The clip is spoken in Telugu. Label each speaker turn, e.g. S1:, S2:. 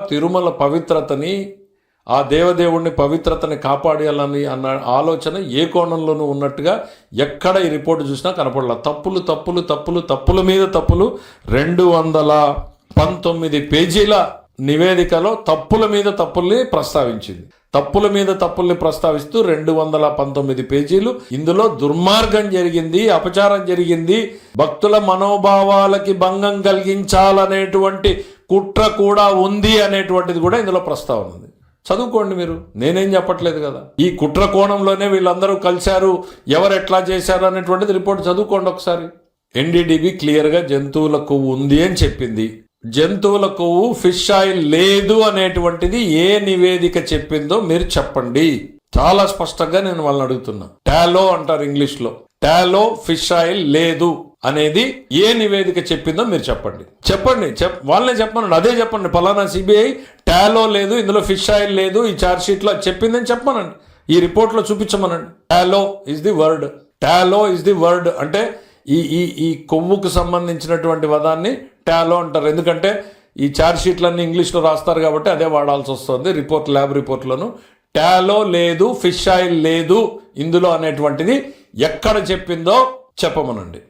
S1: తిరుమల పవిత్రతని, ఆ దేవదేవుడిని పవిత్రతని కాపాడాలని అన్న ఆలోచన ఏ కోణంలోనూ ఉన్నట్టుగా ఎక్కడ ఈ రిపోర్టు చూసినా కనపడాల. తప్పుల మీద తప్పులు 219 పేజీల నివేదికలో తప్పుల మీద తప్పుల్ని ప్రస్తావించింది. తప్పుల మీద తప్పుల్ని ప్రస్తావిస్తూ 219 పేజీలు. ఇందులో దుర్మార్గం జరిగింది, అపచారం జరిగింది, భక్తుల మనోభావాలకి భంగం కలిగించాలనేటువంటి కుట్ర కూడా ఉంది అనేటువంటిది కూడా ఇందులో ప్రస్తావన ఉంది. చదువుకోండి మీరు, నేనేం చెప్పట్లేదు కదా. ఈ కుట్ర కోణంలోనే వీళ్ళందరూ కలిశారు, ఎవరు ఎట్లా చేశారు అనేటువంటిది రిపోర్ట్ చదువుకోండి ఒకసారి. ఎన్డీడీబీ క్లియర్గా జంతువుల కొవ్వు ఉంది అని చెప్పింది. జంతువుల కొవ్వు ఫిష్ ఆయిల్ లేదు అనేటువంటిది ఏ నివేదిక చెప్పిందో మీరు చెప్పండి. చాలా స్పష్టంగా నేను వాళ్ళని అడుగుతున్నా. టాలో అంటారు ఇంగ్లీష్లో, టాలో ఫిష్ ఆయిల్ లేదు అనేది ఏ నివేదిక చెప్పిందో మీరు చెప్పండి. వాళ్ళనే చెప్పమనండి, అదే చెప్పండి. ఫలానా సిబిఐ టాలో లేదు, ఇందులో ఫిష్ ఆయిల్ లేదు, ఈ ఛార్జ్ షీట్లో చెప్పిందని చెప్పమనండి, ఈ రిపోర్ట్లో చూపించమనండి. టాలో ఇస్ ది వర్డ్ అంటే ఈ కొవ్వుకు సంబంధించినటువంటి పదాన్ని టాలో అంటారు. ఎందుకంటే ఈ ఛార్జ్ షీట్లన్నీ ఇంగ్లీష్లో రాస్తారు కాబట్టి అదే వాడాల్సి వస్తుంది. ల్యాబ్ రిపోర్ట్లను టాలో లేదు, ఫిష్ ఆయిల్ లేదు ఇందులో అనేటువంటిది ఎక్కడ చెప్పిందో చెప్పమనండి.